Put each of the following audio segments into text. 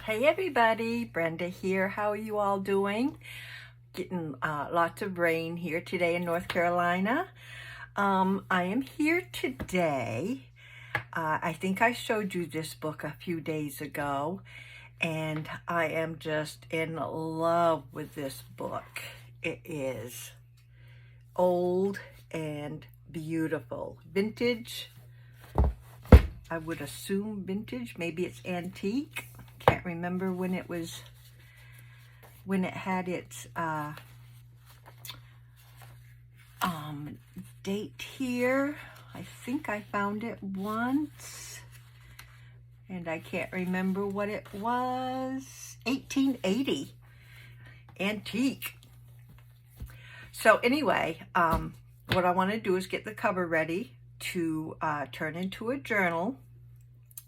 Hey everybody, Brenda here. How are you all doing? Getting lots of rain here today in North Carolina. I am here today. I think I showed you this book a few days ago, and I am just in love with this book. It is old and beautiful. Vintage. I would assume vintage. Maybe it's antique. Can't remember when it had its date here. I think I found it once and I can't remember what it was. 1880. Antique. So anyway, what I want to do is get the cover ready to turn into a journal.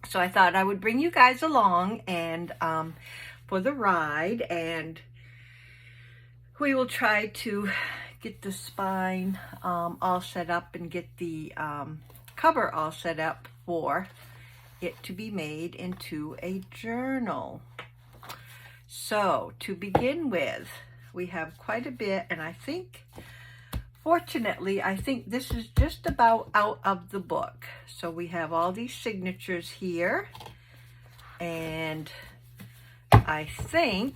So I thought I would bring you guys along and for the ride, and we will try to get the spine all set up and get the cover all set up for it to be made into a journal. So to begin with, we have quite a bit, and I think fortunately, I think this is just about out of the book. So we have all these signatures here, and I think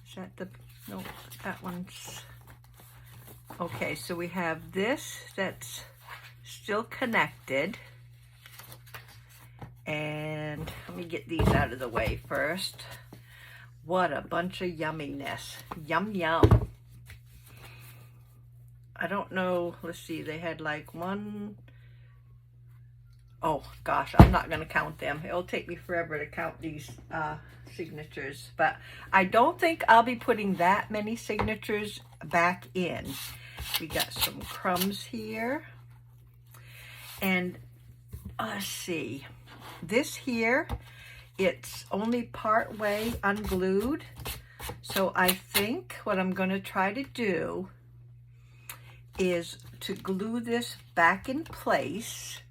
is that the, no, that one's, okay, so we have this that's still connected, and let me get these out of the way first. What a bunch of yumminess. Yum, yum. I don't know. Let's see. They had like one. Oh, gosh. I'm not going to count them. It'll take me forever to count these signatures. But I don't think I'll be putting that many signatures back in. We got some crumbs here. And let's see. This here, it's only part way unglued, so I think what I'm going to try to do is to glue this back in place.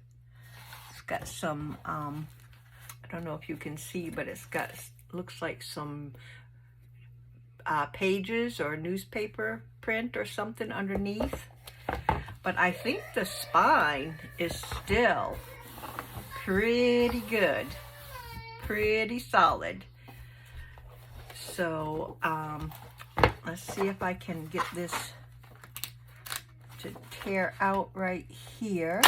It's got some, I don't know if you can see, but it's got, looks like some pages or newspaper print or something underneath. But I think the spine is still pretty good. Pretty solid. So let's see if I can get this to tear out right here.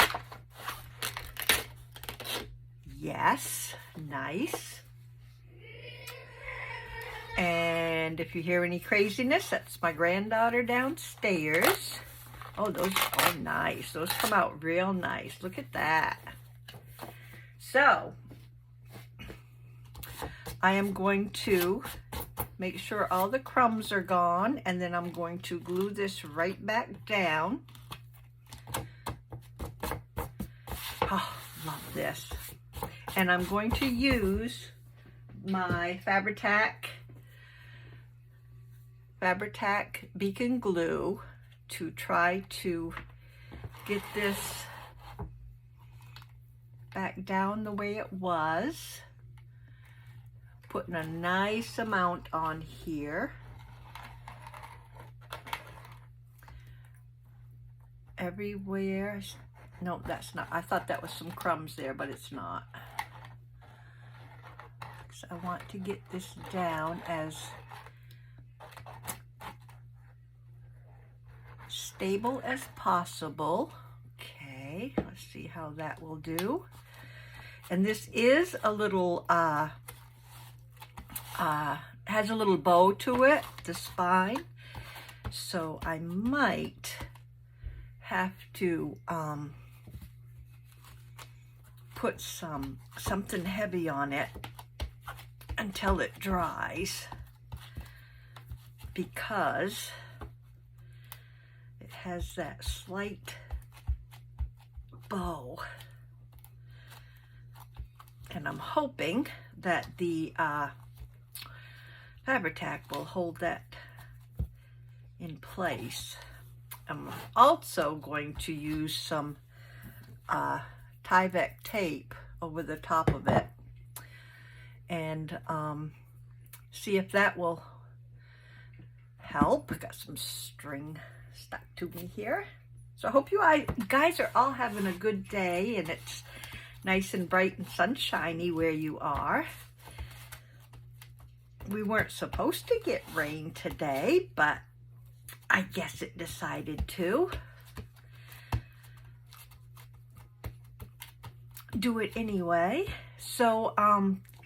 Yes, nice. And if you hear any craziness, that's my granddaughter downstairs. Oh, those are nice. Those come out real nice. Look at that. So I am going to make sure all the crumbs are gone, and then I'm going to glue this right back down. Oh, love this. And I'm going to use my Fabri-Tac Beacon Glue to try to get this back down the way it was. Putting a nice amount on here. Everywhere. No, that's not. I thought that was some crumbs there, but it's not. So I want to get this down as stable as possible. Okay, let's see how that will do. And this is a little has a little bow to it, the spine, so I might have to put something heavy on it until it dries, because it has that slight bow, and I'm hoping that the Fabri-Tac will hold that in place. I'm also going to use some Tyvek tape over the top of it and see if that will help. I got some string stuck to me here. So I hope you guys are all having a good day and it's nice and bright and sunshiny where you are. We weren't supposed to get rain today, but I guess it decided to. Do it anyway. So,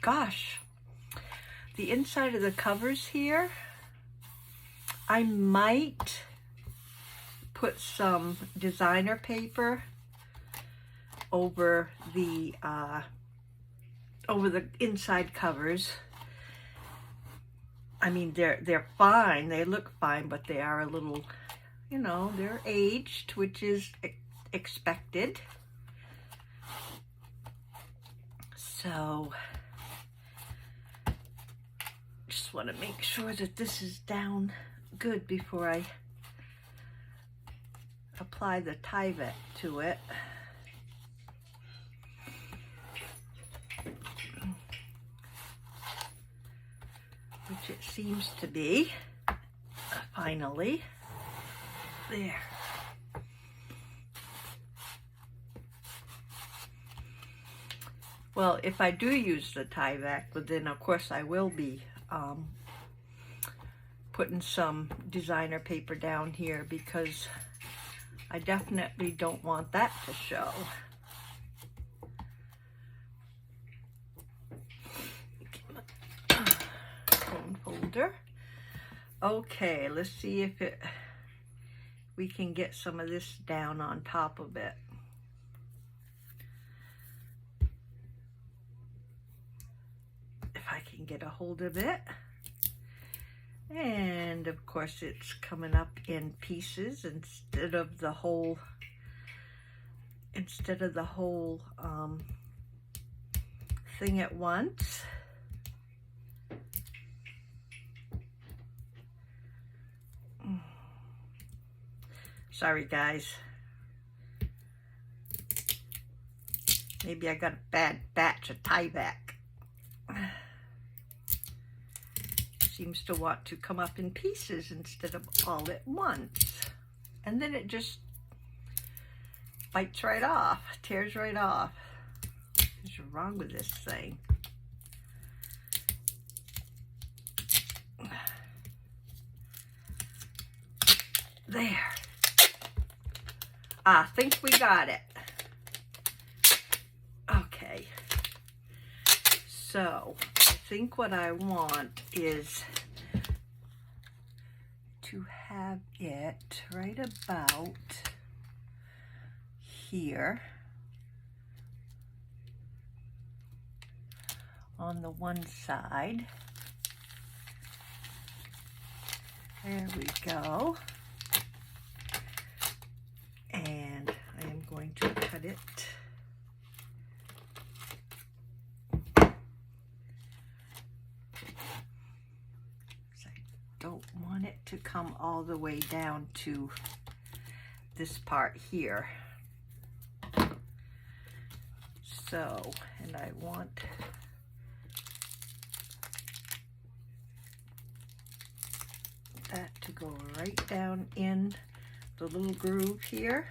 gosh, the inside of the covers here, I might put some designer paper over the inside covers. I mean, they're fine. They look fine, but they are a little, you know, they're aged, which is expected. So, just want to make sure that this is down good before I apply the Tyvek to it. Which it seems to be, finally. There. Well, if I do use the Tyvek, but then of course I will be putting some designer paper down here because I definitely don't want that to show. Phone folder. Okay, let's see if we can get some of this down on top of it. If I can get a hold of it. And of course it's coming up in pieces instead of the whole thing at once. Sorry guys. Maybe I got a bad batch of Tyvek. Seems to want to come up in pieces instead of all at once. And then it just bites right off, tears right off. What's wrong with this thing? There. I think we got it. Okay. So, I think what I want is to have it right about here on the one side. There we go. And I am going to cut it. Don't want it to come all the way down to this part here. So, and I want that to go right down in the little groove here,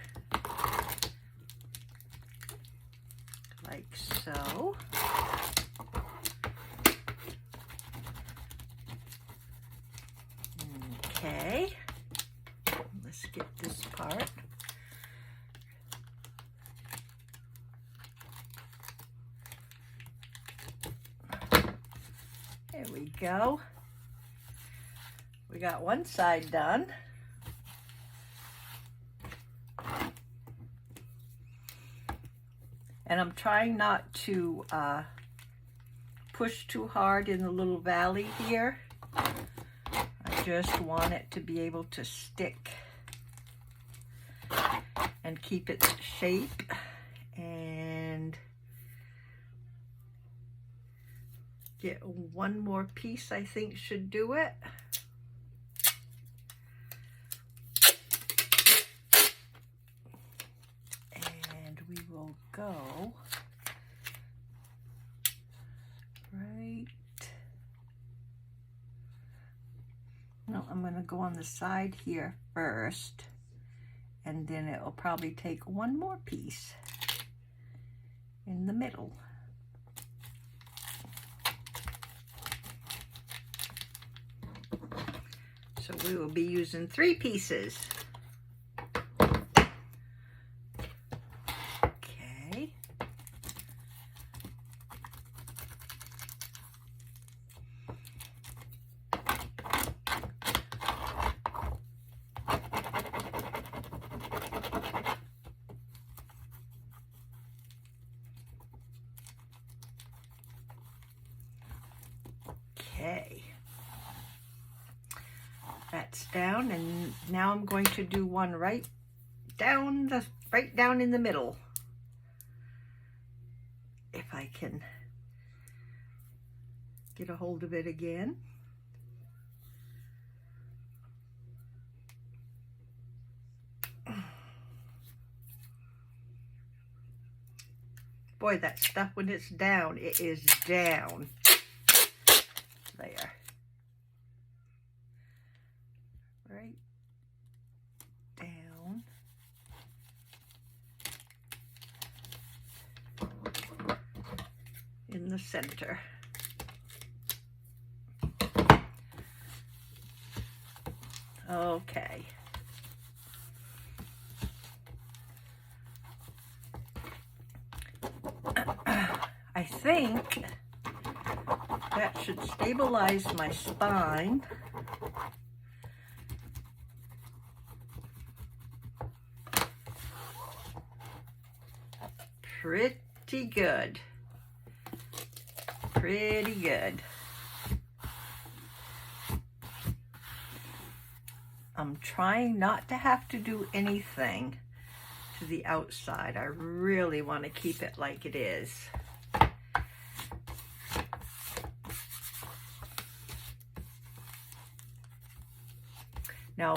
like so. Okay, let's get this part. There we go. We got one side done. And I'm trying not to push too hard in the little valley here. I just want it to be able to stick and keep its shape. And get one more piece, I think, should do it. And we will go I'm going to go on the side here first, and then it will probably take one more piece in the middle. So we will be using 3 pieces. Okay. Okay. That's down, and now I'm going to do one right down in the middle. If I can get a hold of it again. Boy, that stuff, when it's down, it is down. There. Right down. In the center. Okay. I think that should stabilize my spine. Pretty good. Pretty good. I'm trying not to have to do anything to the outside. I really want to keep it like it is. Now,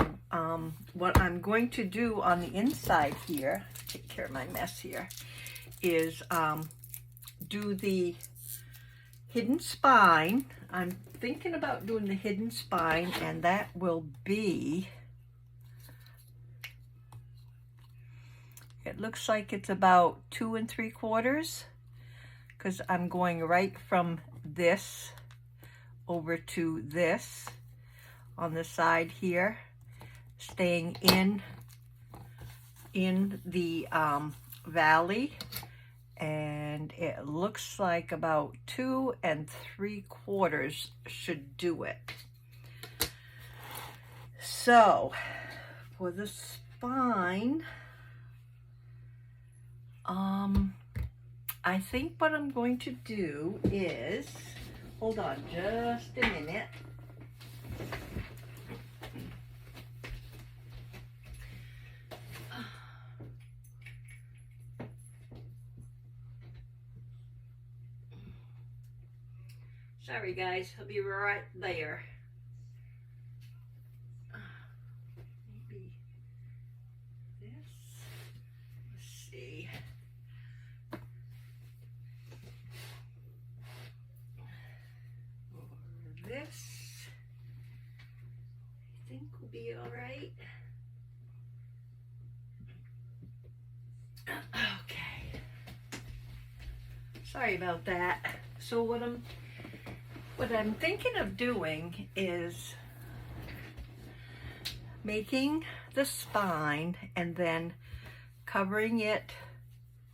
what I'm going to do on the inside here, take care of my mess here, is do the hidden spine. I'm thinking about doing the hidden spine, and that will be, it looks like it's about 2 3/4, because I'm going right from this over to this on the side here, staying in the valley, and it looks like about 2 3/4 should do it. So for the spine, I think what I'm going to do is, hold on just a minute. Sorry guys, I'll be right there. Maybe this. Let's see. Or this. I think will be all right. Okay. Sorry about that. So what I'm thinking of doing is making the spine and then covering it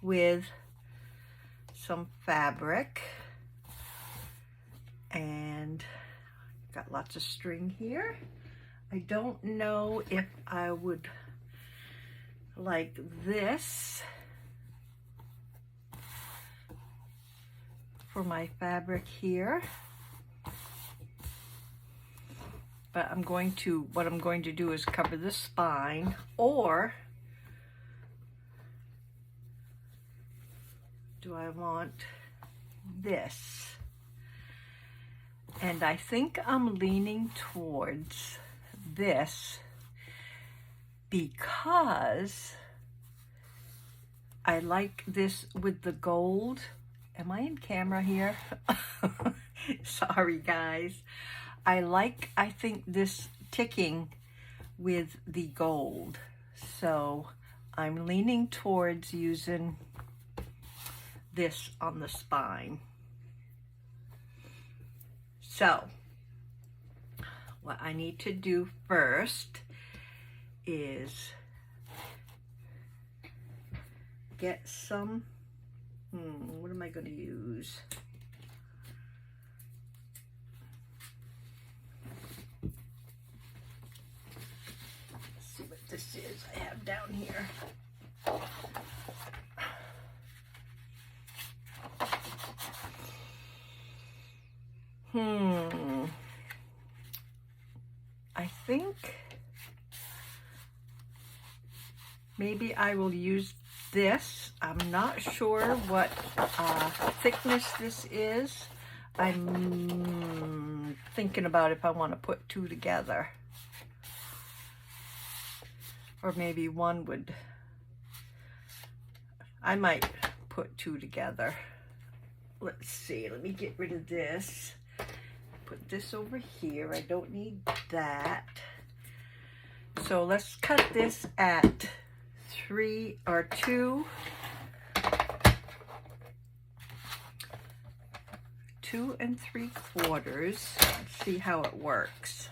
with some fabric, and got lots of string here. I don't know if I would like this for my fabric here. But what I'm going to do is cover the spine, or do I want this? And I think I'm leaning towards this because I like this with the gold. Am I in camera here? Sorry guys. I think this ticking with the gold. So I'm leaning towards using this on the spine. So what I need to do first is get some, what am I going to use? Let's see what this is I have down here. I think maybe I will use this. I'm not sure what thickness this is. I'm thinking about if I want to put two together. Or maybe one would, I might put two together. Let's see, let me get rid of this. Put this over here. I don't need that. So let's cut this at 2 3/4. Let's see how it works.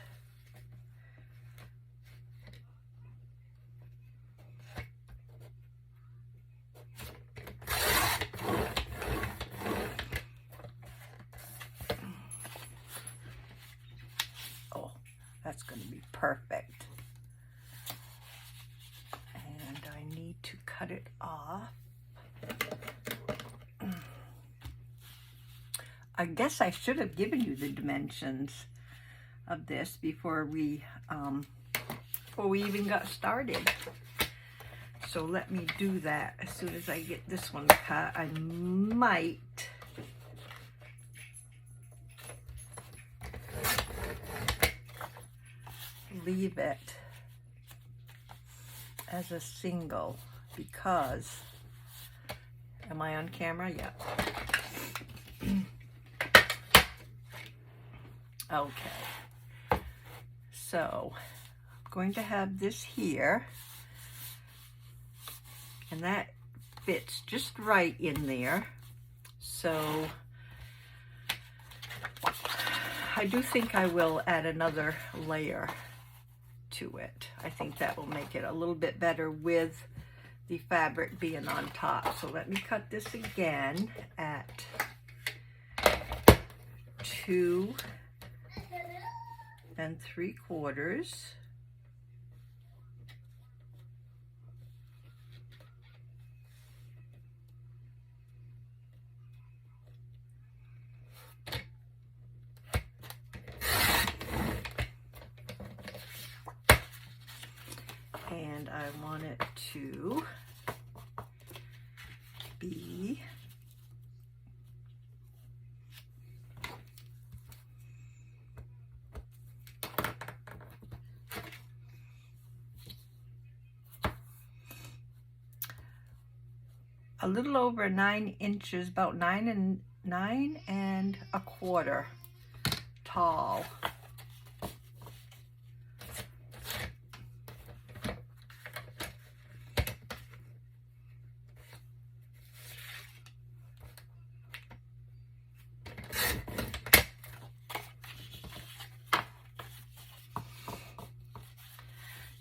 That's going to be perfect. And I need to cut it off. I guess I should have given you the dimensions of this before we even got started. So let me do that as soon as I get this one cut. I might leave it as a single because, am I on camera? Yeah. Okay. So I'm going to have this here, and that fits just right in there. So I do think I will add another layer to it. I think that will make it a little bit better with the fabric being on top. So let me cut this again at 2 3/4. And I want it to be a little over 9 inches, about 9 1/4 tall.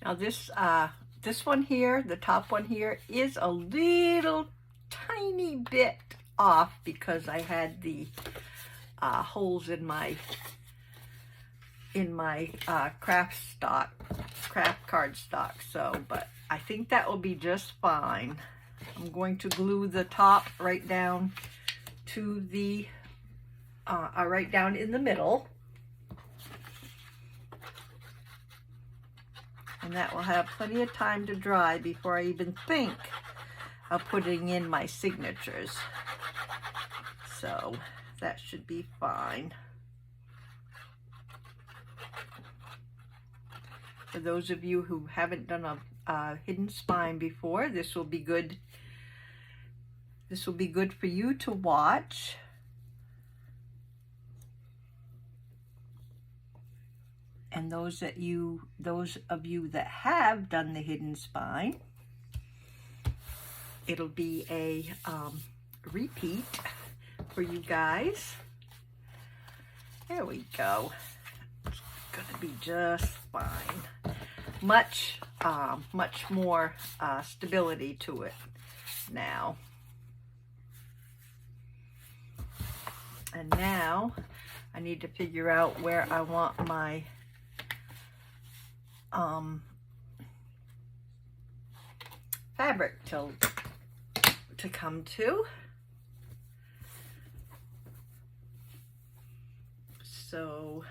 Now this one here, the top one here, is a little tiny bit off because I had the holes in my craft cardstock. So, but I think that will be just fine. I'm going to glue the top right down to the right down in the middle. And that will have plenty of time to dry before I even think of putting in my signatures. So that should be fine. For those of you who haven't done a hidden spine before, this will be good. This will be good for you to watch. And those of you that have done the hidden spine, it'll be a repeat for you guys. There we go. It's gonna be just fine. Much more stability to it now. And now I need to figure out where I want my fabric to come to. So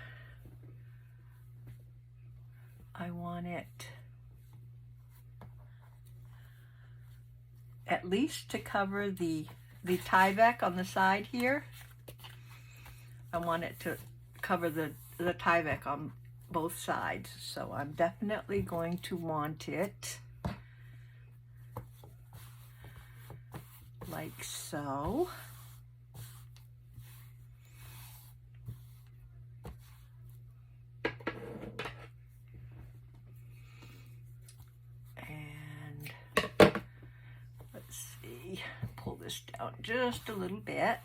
I want it at least to cover the tie-back on the side here. I want it to cover the tie-back on both sides. So I'm definitely going to want it like so. Pull this down just a little bit.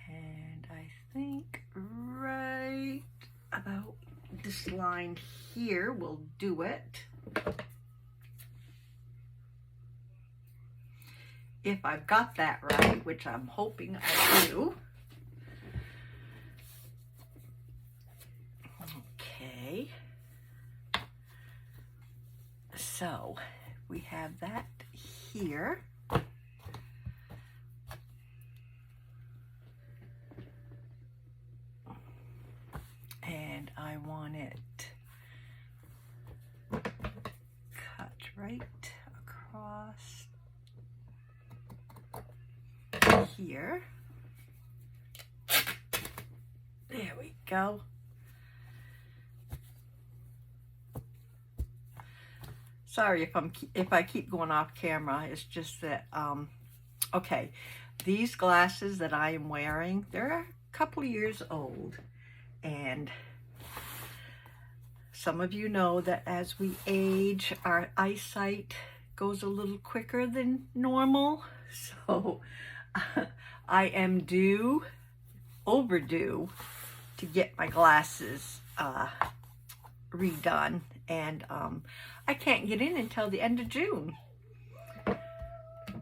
And I think right about this line here will do it. If I've got that right, which I'm hoping I do. Okay. So we have that here. And I want it cut right across here. There we go. Sorry if I keep going off camera. It's just that okay, these glasses that I am wearing, they're a couple of years old, and some of you know that as we age, our eyesight goes a little quicker than normal. So I am overdue to get my glasses redone, and I can't get in until the end of June.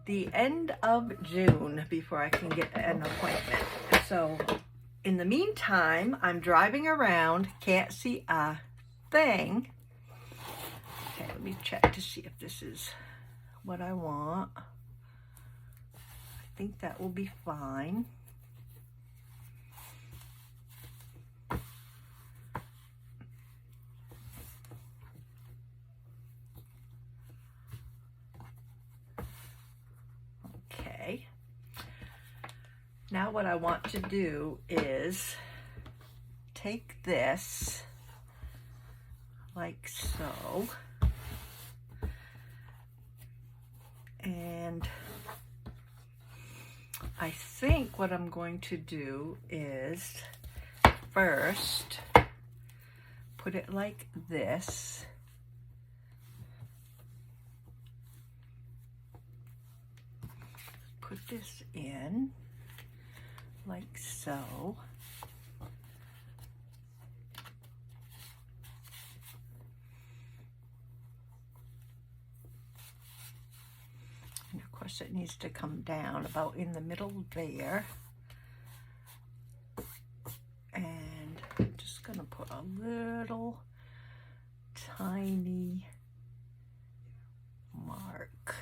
The end of June before I can get an appointment. So in the meantime, I'm driving around, can't see a thing. Okay, let me check to see if this is what I want. I think that will be fine. Okay. Now what I want to do is take this like so, and I think what I'm going to do is first put it like this. Put this in like so. And of course it needs to come down about in the middle there. And I'm just going to put a little tiny mark.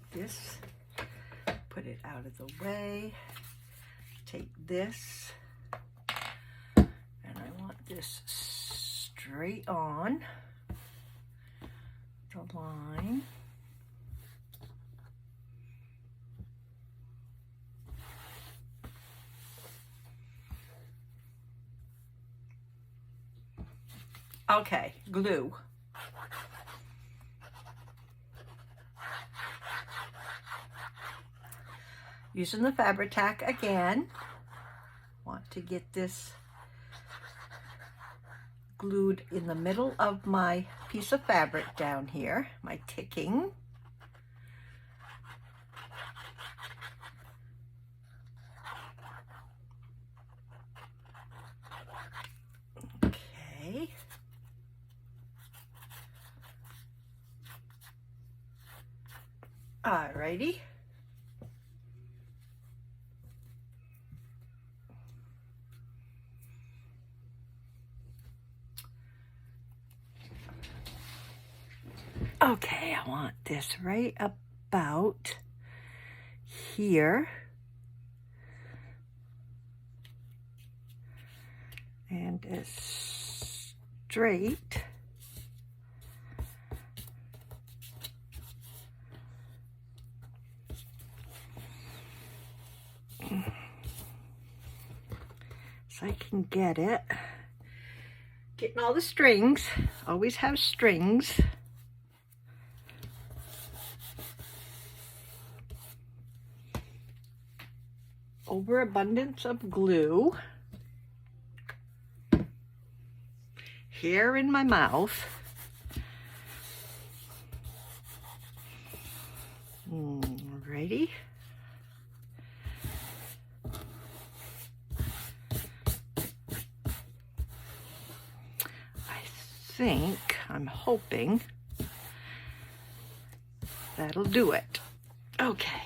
This, put it out of the way, take this, and I want this straight on the line. Okay, glue. using the Fabri-Tac again. Want to get this glued in the middle of my piece of fabric down here, my ticking. Okay. Alrighty. Okay, I want this right about here. And as straight as I can get it. Getting all the strings, always have strings. Overabundance of glue. Hair in my mouth. Ready? I'm hoping that'll do it. Okay.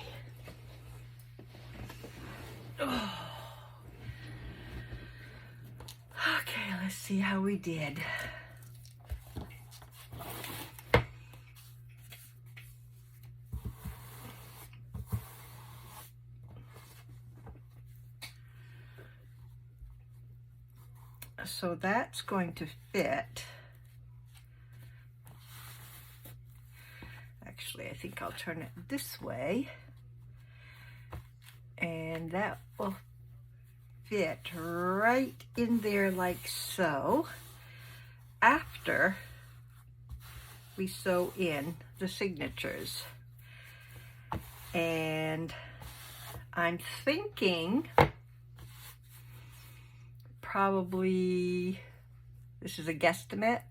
Oh. Okay, let's see how we did. So that's going to fit. Actually, I think I'll turn it this way, and that will fit right in there like so, after we sew in the signatures. And I'm thinking probably, this is a guesstimate,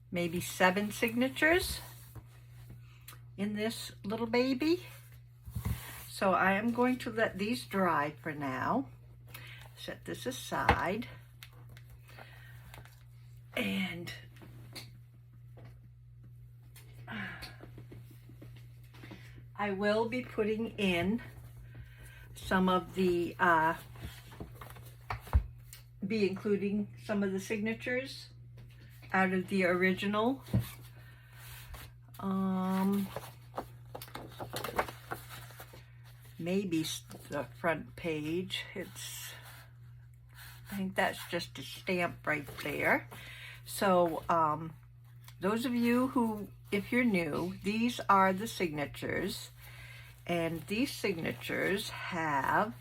maybe 7 signatures in this little baby. So I am going to let these dry for now. Set this aside. And I will be putting in some of the, including some of the signatures out of the original. Maybe the front page. I think that's just a stamp right there. So those of you who, if you're new, these are the signatures, and these signatures have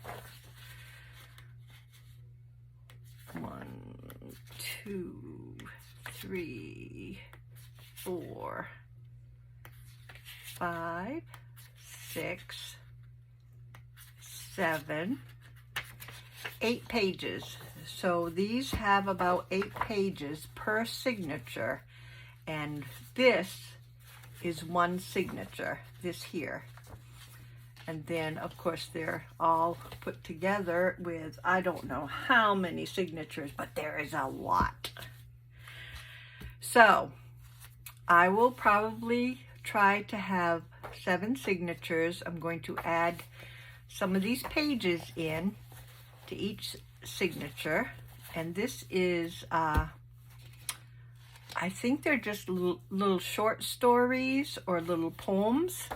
1, 2, 3, 4, 5, 6, 7, 8 pages. So these have about 8 pages per signature, and this is one signature, this here. And then of course they're all put together with, I don't know how many signatures, but there is a lot. So I will probably try to have 7 signatures. I'm going to add some of these pages in to each signature, and this is I think they're just little short stories or little poems.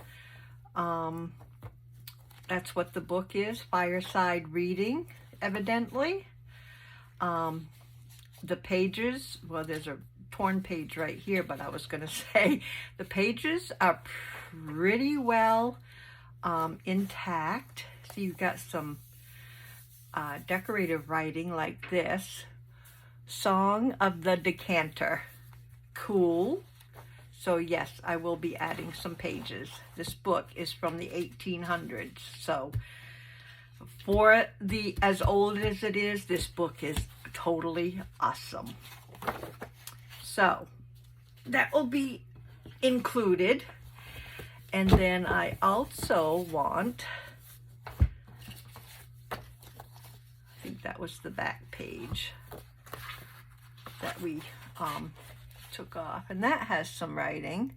That's what the book is, fireside reading, evidently. The pages, well, there's a torn page right here, but I was going to say the pages are pretty well intact. So you've got some decorative writing like this, Song of the Decanter. cool. So yes, I will be adding some pages. This book is from the 1800s. So for the as old as it is, this book is totally awesome. So that will be included. And then I also want, I think that was the back page that we took off, and that has some writing.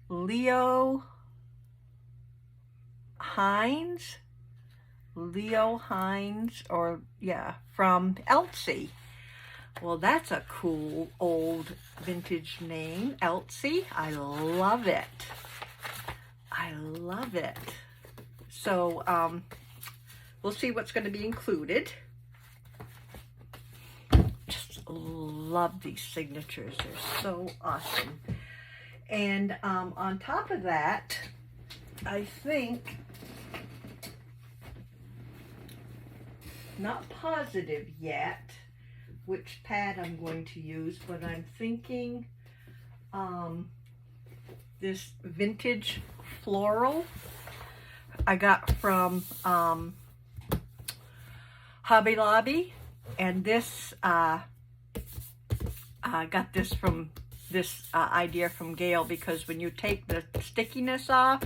Leo Hines, or yeah, from Elsie. Well, that's a cool old vintage name, Elsie. I love it. I love it. So we'll see what's going to be included. Just love these signatures. They're so awesome. And on top of that, I think, not positive yet which pad I'm going to use, but I'm thinking this vintage floral I got from Hobby Lobby, and this I got this from idea from Gail, because when you take the stickiness off,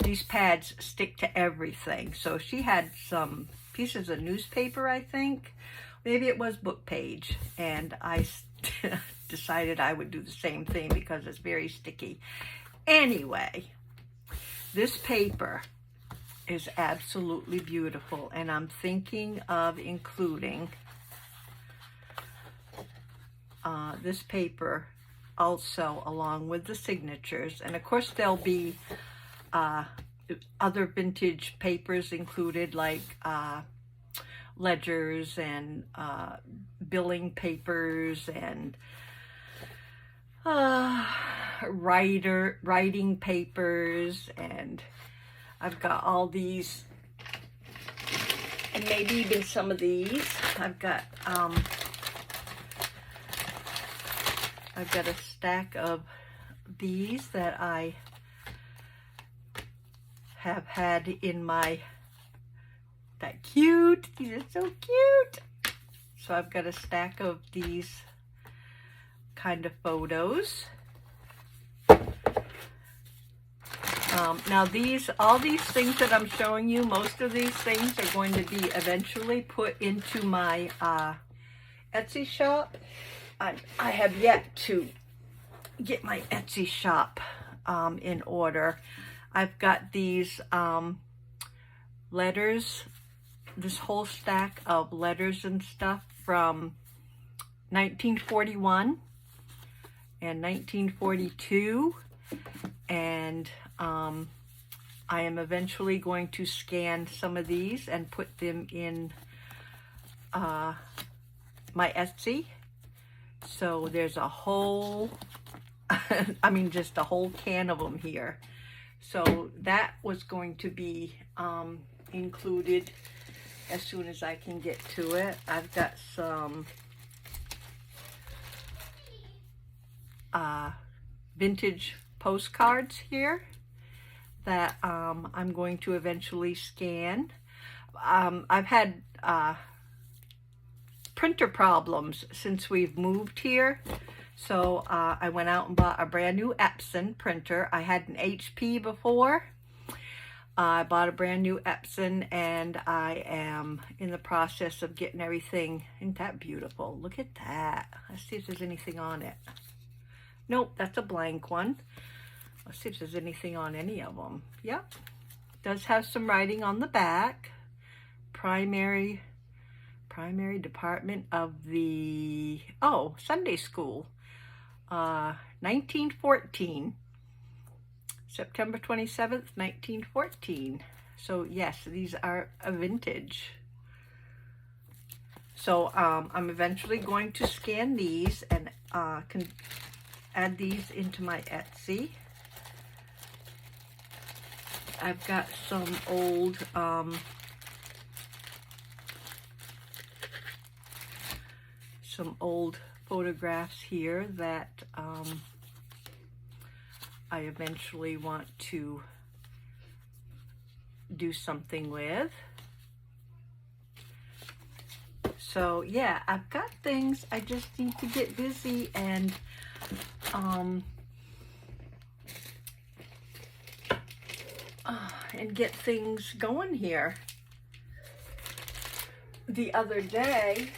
these pads stick to everything. So she had some pieces of newspaper, I think, maybe it was book page, and I decided I would do the same thing because it's very sticky. Anyway, this paper is absolutely beautiful, and I'm thinking of including this paper also along with the signatures. And of course there'll be other vintage papers included, like ledgers and billing papers and writing papers, and I've got all these, and maybe even some of these. I've got a stack of these that I have had in my, that cute, these are so cute. So I've got a stack of these kind of photos. Now all these things that I'm showing you, most of these things are going to be eventually put into my Etsy shop. I have yet to get my Etsy shop in order. I've got these letters, this whole stack of letters and stuff from 1941 and 1942, and I am eventually going to scan some of these and put them in my Etsy. So there's a whole, I mean, just a whole can of them here. So that was going to be included as soon as I can get to it. I've got some vintage postcards here that I'm going to eventually scan. I've had printer problems since we've moved here, so I went out and bought a brand new Epson printer. I had an HP before. I bought a brand new Epson, and I am in the process of getting everything. Isn't that beautiful? Look at that. Let's see if there's anything on it. Nope, that's a blank one. Let's see if there's anything on any of them. Yep, does have some writing on the back. Primary department of the, Sunday school. 1914. September 27th, 1914. So yes, these are a vintage. So I'm eventually going to scan these and can add these into my Etsy. I've got some old photographs here that I eventually want to do something with. So yeah, I've got things. I just need to get busy and get things going here. The other day,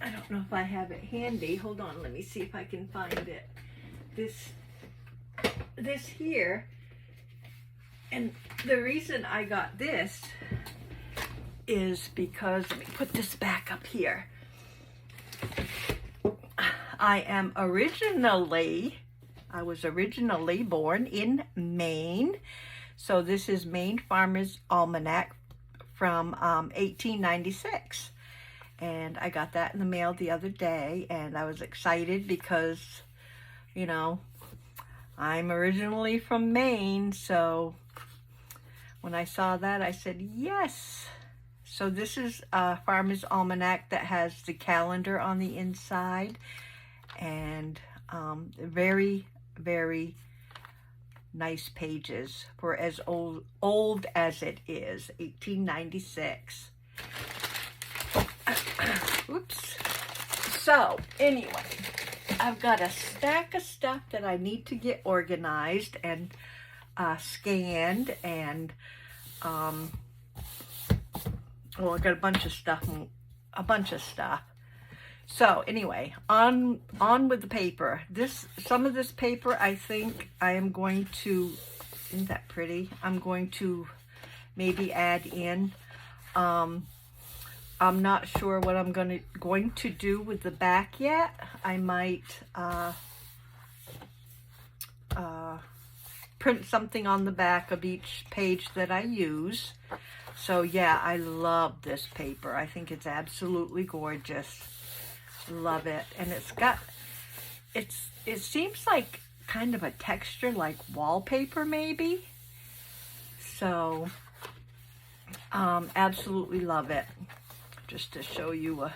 I don't know if I have it handy. Hold on, let me see if I can find it. This here, and the reason I got this is because, let me put this back up here. I was originally born in Maine. So this is Maine Farmer's Almanac from 1896. And I got that in the mail the other day, and I was excited because, you know, I'm originally from Maine, so when I saw that, I said, yes. So this is a Farmer's Almanac that has the calendar on the inside, and very, very nice pages for as old as it is, 1896. Oops. So anyway, I've got a stack of stuff that I need to get organized and scanned, and I got a bunch of stuff. So anyway, on with the paper. Some of this paper, I think I am going to, isn't that pretty? I'm going to maybe add in. I'm not sure what I'm going to do with the back yet. I might print something on the back of each page that I use. So yeah, I love this paper. I think it's absolutely gorgeous. Love it. And it seems like kind of a texture like wallpaper maybe. So absolutely love it. Just to show you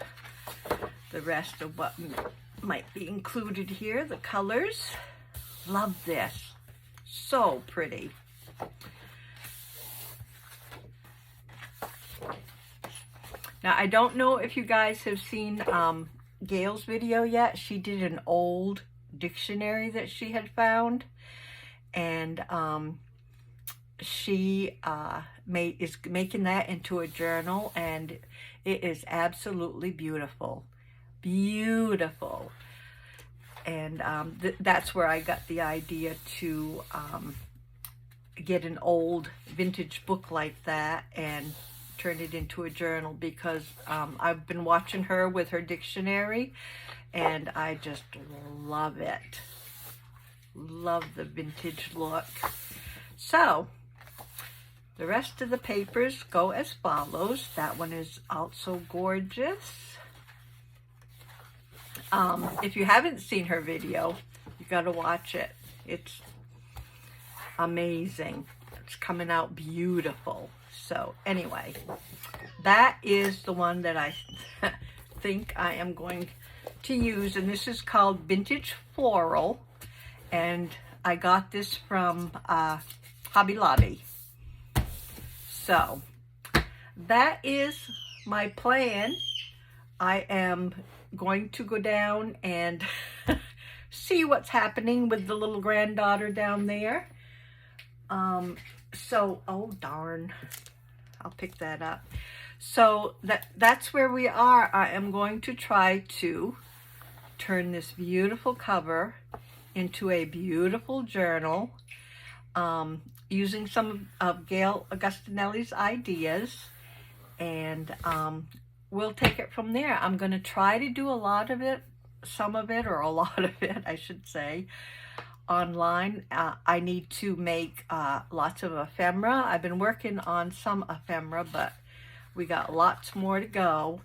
the rest of what might be included here, the colors. Love this. So pretty. Now, I don't know if you guys have seen Gail's video yet. She did an old dictionary that she had found, and she is making that into a journal, and it is absolutely beautiful. Beautiful. And that's where I got the idea to get an old vintage book like that and turn it into a journal, because I've been watching her with her dictionary, and I just love it. Love the vintage look. So the rest of the papers go as follows. That one is also gorgeous. If you haven't seen her video, you got to watch it. It's amazing. It's coming out beautiful. So anyway, that is the one that I think I am going to use. And this is called Vintage Floral. And I got this from Hobby Lobby. So that is my plan. I am going to go down and see what's happening with the little granddaughter down there. So, oh darn, I'll pick that up. So that's where we are. I am going to try to turn this beautiful cover into a beautiful journal, using some of Gail Augustinelli's ideas, and we'll take it from there. I'm going to try to do a lot of it, some of it, or a lot of it, I should say, online. I need to make lots of ephemera. I've been working on some ephemera, but we got lots more to go.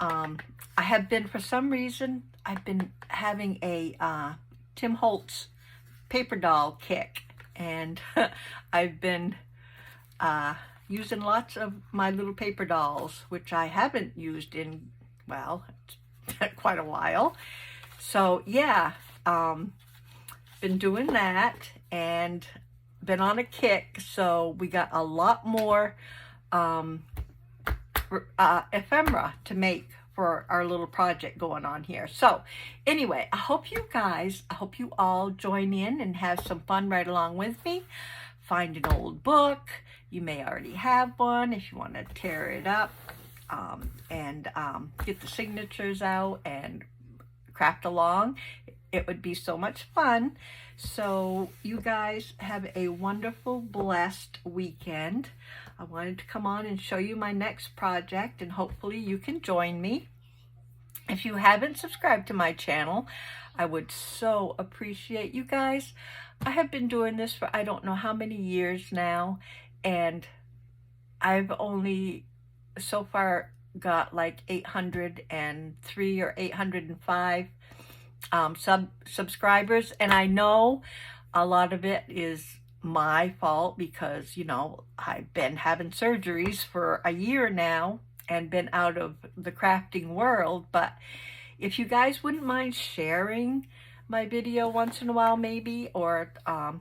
I have been, for some reason, I've been having a Tim Holtz paper doll kick, and I've been using lots of my little paper dolls, which I haven't used in, well, quite a while. So yeah, been doing that and been on a kick. So we got a lot more ephemera to make for our little project going on here. So anyway, I hope you all join in and have some fun right along with me. Find an old book. You may already have one if you want to tear it up, and get the signatures out and craft along. It would be so much fun. So you guys have a wonderful, blessed weekend. I wanted to come on and show you my next project, and hopefully you can join me. If you haven't subscribed to my channel, I would so appreciate you guys. I have been doing this for I don't know how many years now, and I've only so far got like 803 or 805 subscribers, and I know a lot of it is my fault because, you know, I've been having surgeries for a year now and been out of the crafting world. But if you guys wouldn't mind sharing my video once in a while maybe, or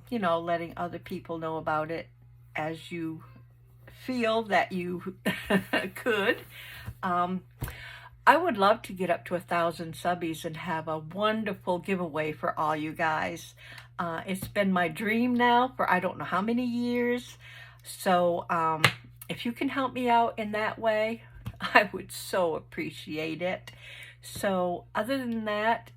you know, letting other people know about it as you feel that you could, I would love to get up to 1,000 subbies and have a wonderful giveaway for all you guys. It's been my dream now for I don't know how many years. So if you can help me out in that way, I would so appreciate it. So other than that,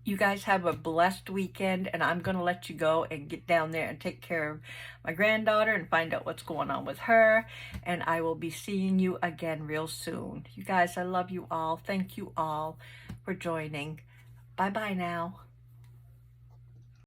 you guys have a blessed weekend, and I'm going to let you go and get down there and take care of my granddaughter and find out what's going on with her. And I will be seeing you again real soon. You guys, I love you all. Thank you all for joining. Bye-bye now.